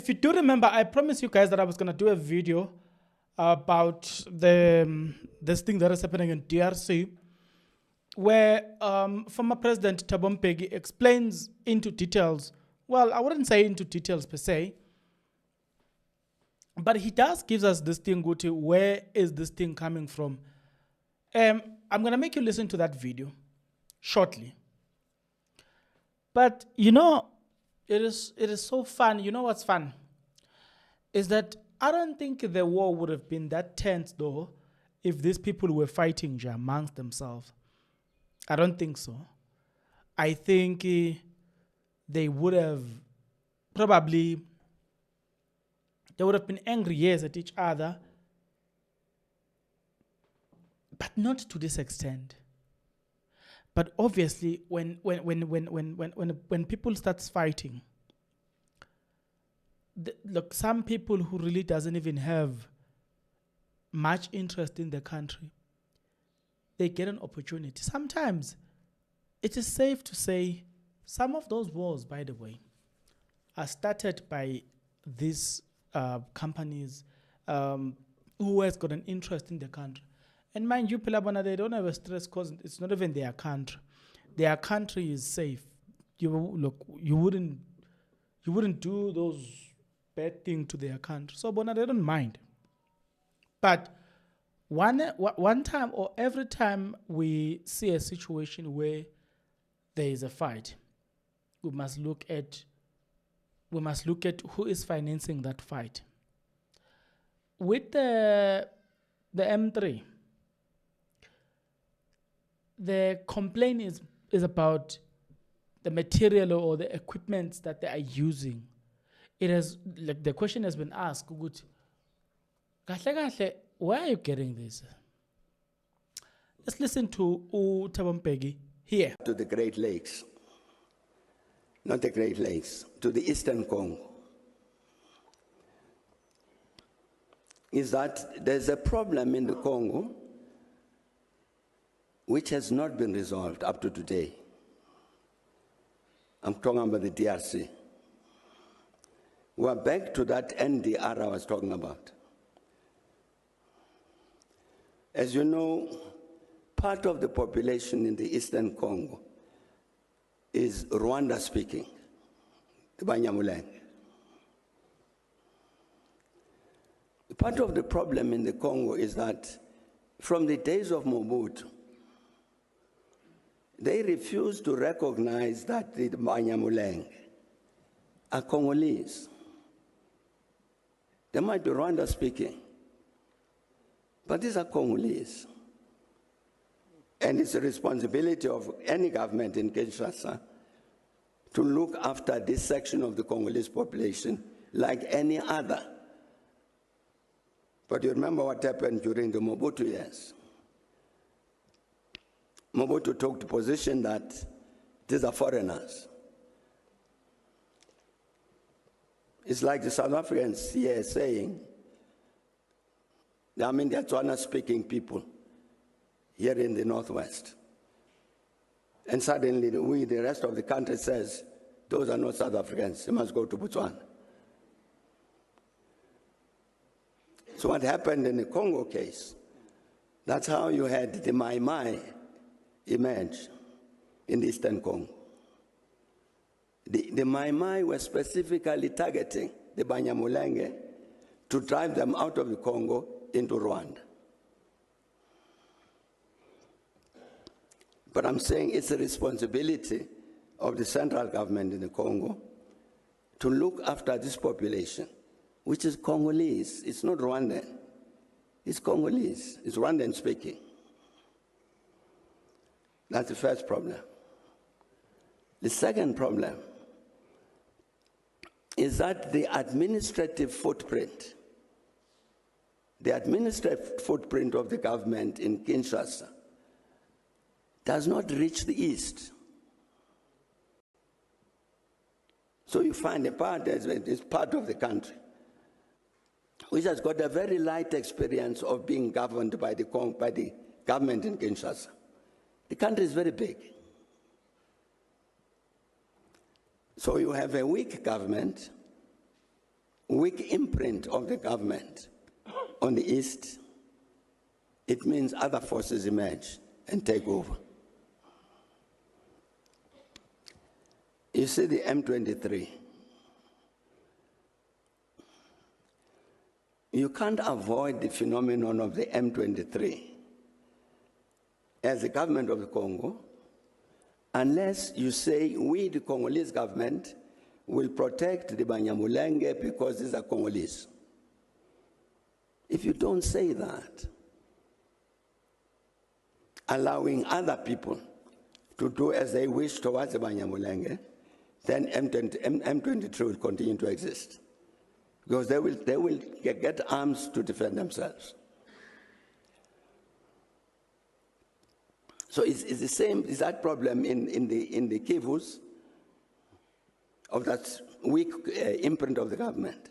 If you do remember, I promised you guys that I was going to do a video about this thing that is happening in DRC, where former President Thabo Mbheki explains into details. Well, I wouldn't say into details per se, but he does gives us this thing, Guti, where is this thing coming from? I'm going to make you listen to that video shortly. But, you know, it is so fun. You know what's fun? Is that I don't think the war would have been that tense, though, if these people were fighting amongst themselves. I don't think so. I think they would have probably, they would have been angry, yes, at each other, but not to this extent. But obviously, when people start fighting, look, some people who really doesn't even have much interest in the country, they get an opportunity. Sometimes it is safe to say some of those wars, by the way, are started by these companies who has got an interest in the country. And mind you, Pilabana, they don't have a stress because it's not even their country. Their country is safe. You wouldn't do those bad things to their country. So Bona, they don't mind. But one time or every time we see a situation where there is a fight, we must look at who is financing that fight. With the M3, the complaint is about the material or the equipment that they are using. It has, like, the question has been asked, good, where are you getting this? Let's listen to Thabo Mbheki here. To the Great Lakes, not the Great Lakes, to the Eastern Congo, is that there's a problem in the Congo which has not been resolved up to today. I'm talking about the DRC. We're back to that NDR I was talking about. As you know, part of the population in the Eastern Congo is Rwanda-speaking, the Banyamulenge. Part of the problem in the Congo is that from the days of Mobutu, they refused to recognize that the Banyamulenge are Congolese. They might be Rwanda-speaking, but these are Congolese. And it's the responsibility of any government in Kinshasa to look after this section of the Congolese population like any other. But you remember what happened during the Mobutu years. Mobutu took the position that these are foreigners. It's like the South Africans here saying, they're Tswana-speaking people here in the Northwest. And suddenly the rest of the country says, those are not South Africans, they must go to Botswana. So what happened in the Congo case, that's how you had the Mai Mai emerge in the Eastern Congo. The Mai Mai were specifically targeting the Banyamulenge to drive them out of the Congo into Rwanda. But I'm saying it's a responsibility of the central government in the Congo to look after this population, which is Congolese. It's not Rwandan. It's Congolese. It's Rwandan speaking. That's the first problem. The second problem is that the administrative footprint of the government in Kinshasa does not reach the East. So you find a part that is part of the country which has got a very light experience of being governed by the government in Kinshasa. The country is very big. So you have a weak government weak imprint of the government on the East, it means other forces emerge and take over. You see the M23. You can't avoid the phenomenon of the M23 as the government of the Congo unless you say we, the Congolese government, will protect the Banyamulenge because these are Congolese. If you don't say that, allowing other people to do as they wish towards the Banyamulenge, then M23 will continue to exist. Because they will get arms to defend themselves. So it's the same, is that problem in the Kivus of that weak imprint of the government,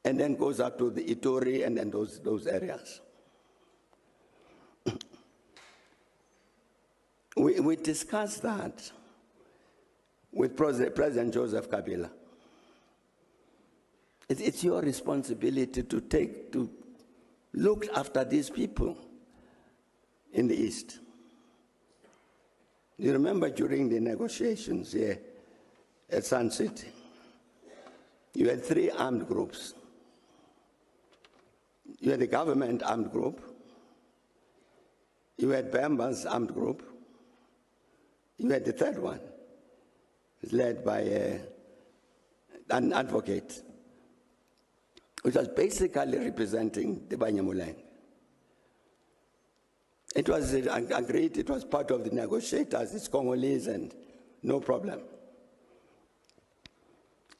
and then goes up to the Ituri and then those areas. We discussed that with President Joseph Kabila. It's your responsibility to look after these people in the East. You remember during the negotiations here at Sun City, you had 3 armed groups. You had the government armed group, you had Bamba's armed group, you had the third one, led by an advocate, which was basically representing the Banyamulenge. It was agreed, it was part of the negotiators, it's Congolese, and no problem.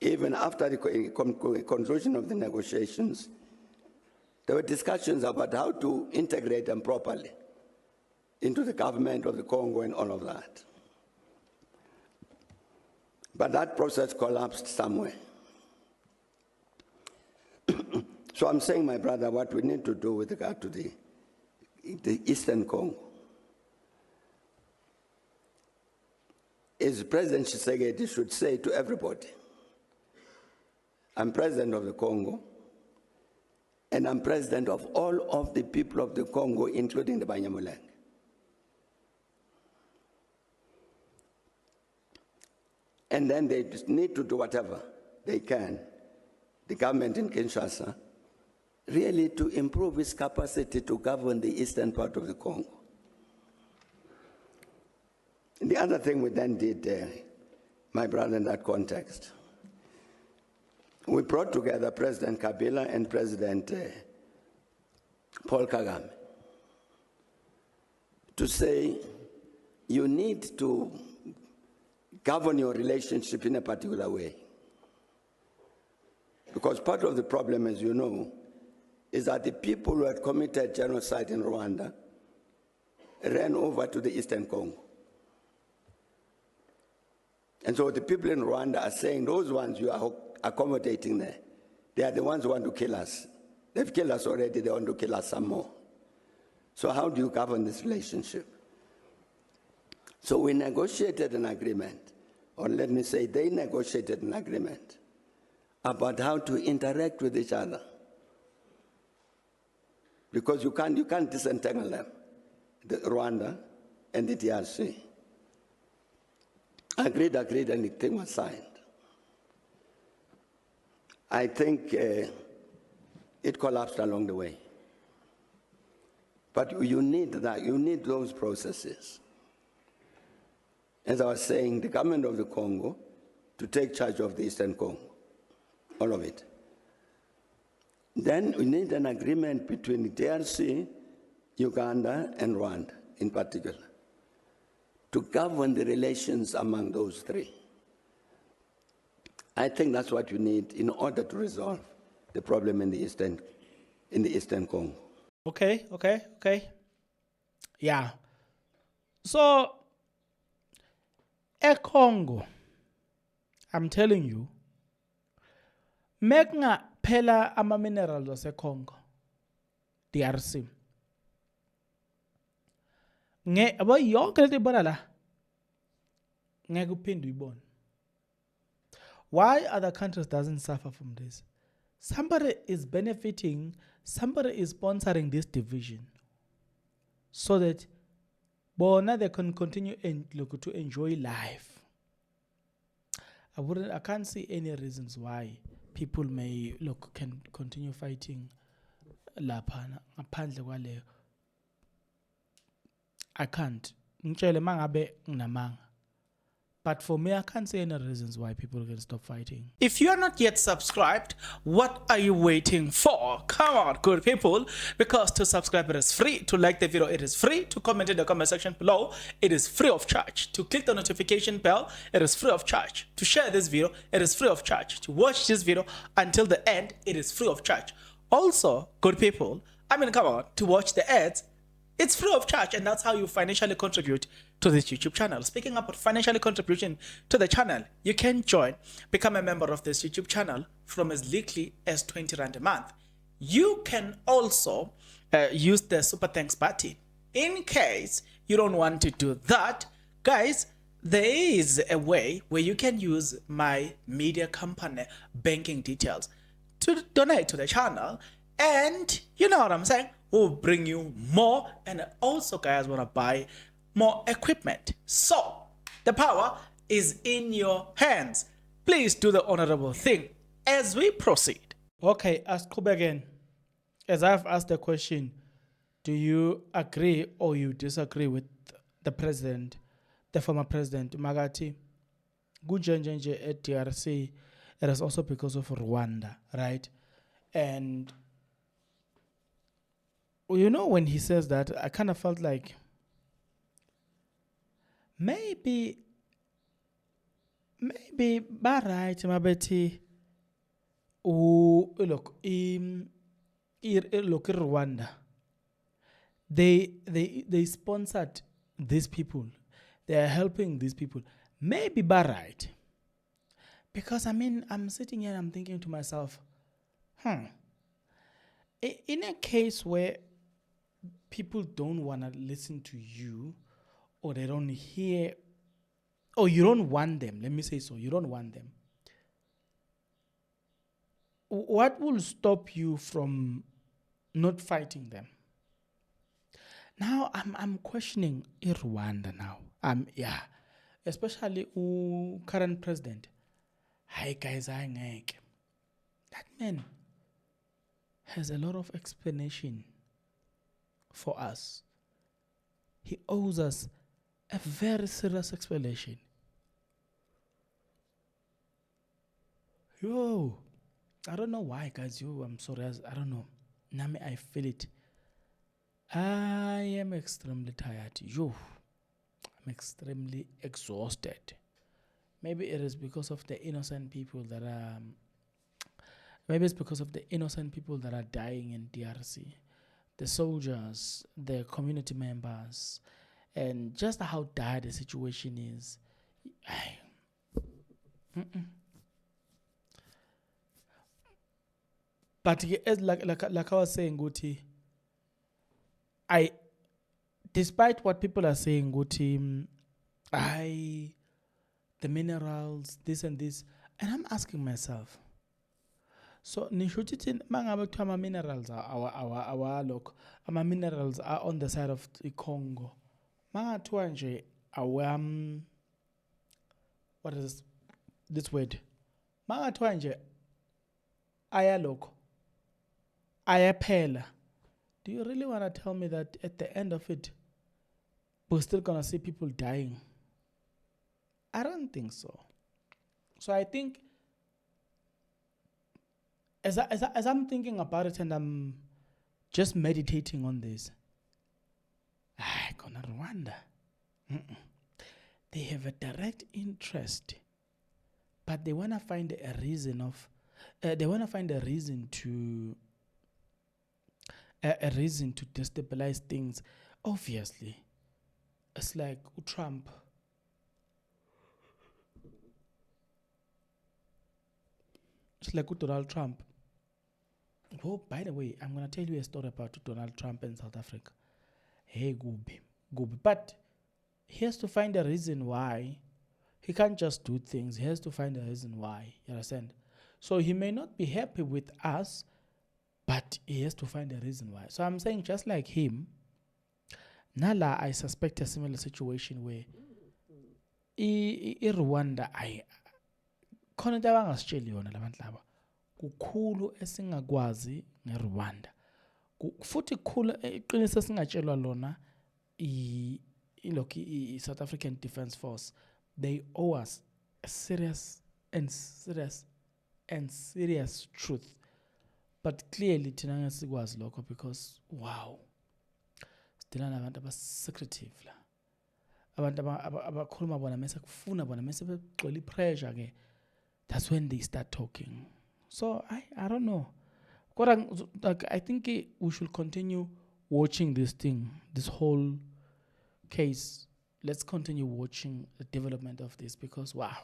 Even after the conclusion of the negotiations, there were discussions about how to integrate them properly into the government of the Congo and all of that. But that process collapsed somewhere. So I'm saying, my brother, what we need to do with regard to the Eastern Congo is President Tshisekedi should say to everybody, I'm president of the Congo, and I'm president of all of the people of the Congo, including the Banyamulenge. And then they just need to do whatever they can, the government in Kinshasa, really to improve its capacity to govern the eastern part of the Congo. And the other thing we then did, my brother, in that context, we brought together President Kabila and President Paul Kagame to say, you need to govern your relationship in a particular way. Because part of the problem, as you know, is that the people who had committed genocide in Rwanda ran over to the Eastern Congo. And so the people in Rwanda are saying, those ones you are accommodating there, they are the ones who want to kill us. They've killed us already, they want to kill us some more. So how do you govern this relationship? So we negotiated an agreement, or let me say they negotiated an agreement about how to interact with each other. Because you can't disentangle them, the Rwanda and the DRC. Agreed, and the thing was signed. I think it collapsed along the way. But you need that, you need those processes. As I was saying, the government of the Congo to take charge of the Eastern Congo, all of it. Then we need an agreement between the DRC, Uganda, and Rwanda in particular, to govern the relations among those three. I think that's what you need in order to resolve the problem in the Eastern Congo. Okay. Yeah. So, Congo, I'm telling you, meknga phela ama minerals wase Congo, DRC. Abo yonke lento ibona la, ngeke uphinde uyibone. Why other countries doesn't suffer from this? somebody is benefiting, somebody is sponsoring this division so that bona they can continue to enjoy life. I can't see any reasons why people can continue fighting lapha ngaphandle kwaleyo. I can't. Ngitshele mangabe nginamanga. But for me, I can't see any reasons why people can stop fighting. If you are not yet subscribed, what are you waiting for? Come on, good people. Because to subscribe, it is free. To like the video, it is free. To comment in the comment section below, it is free of charge. To click the notification bell, it is free of charge. To share this video, it is free of charge. To watch this video until the end, it is free of charge. Also, good people, come on, to watch the ads, it's free of charge, and that's how you financially contribute to this YouTube channel. Speaking about financially contribution to the channel, you can become a member of this YouTube channel from as little as 20 Rand a month. You can also use the super thanks button. In case you don't want to do that, guys, there is a way where you can use my media company banking details to donate to the channel, and you know what I'm saying, will bring you more, and also guys want to buy more equipment. So the power is in your hands. Please do the honorable thing as we proceed. Okay, ask Kube again. As I've asked the question, do you agree or you disagree with the president, the former president Magati? Gujenjenje at DRC, it is also because of Rwanda, right? And you know, when he says that, I kind of felt like maybe right mabeti look Rwanda, they sponsored these people, they are helping these people, maybe right, because I'm sitting here and I'm thinking to myself, in a case where people don't want to listen to you, or they don't hear, or you don't want them, let me say so, you don't want them, what will stop you from not fighting them? Now I'm questioning Rwanda now. Especially current president. Hi guys, that man has a lot of explanation for us. He owes us a very serious explanation. I don't know why, guys. I'm sorry. I don't know. Nami, I feel it. I am extremely tired. I'm extremely exhausted. Maybe it is because of the innocent people that are. Maybe it's because of the innocent people that are dying in DRC, the soldiers, the community members, and just how dire the situation is. But like I was saying, Guti, despite what people are saying, Guti, the minerals, this and this, and I'm asking myself, so nishuchitin mangabe kuthiwa minerals our look, minerals are on the side of the Congo. Mangathiwa nje what is this word? Mangathiwa nje ayaloko ayaphela. Do you really want to tell me that at the end of it we're still gonna see people dying? I don't think so. So I think as I'm thinking about it and I'm just meditating on this, gonna Rwanda. They have a direct interest, but they wanna find a reason to destabilize things. Obviously, it's like Trump. It's like Donald Trump. Oh, by the way, I'm gonna tell you a story about Donald Trump in South Africa. Hey, Gubi. But he has to find a reason why. He can't just do things. He has to find a reason why. You understand? So he may not be happy with us, but he has to find a reason why. So I'm saying, just like him, Nala, I suspect a similar situation where Rwanda, I khona into abangasitsheli yona labantu laba. Kukhulu esingakwazi ngeRwanda. Futhi kukhulu iqiniso esingatshelwa lona South African Defence Force. They owe us a serious truth. But clearly thina ngesikwazi lokho, because wow, sidila nabantu abasecretive la, abantu abakhuluma bona mase kufuna bona mase begxola ipressure ke, that's when they start talking. So I don't know. I think we should continue watching this whole case. Let's continue watching the development of this, because wow.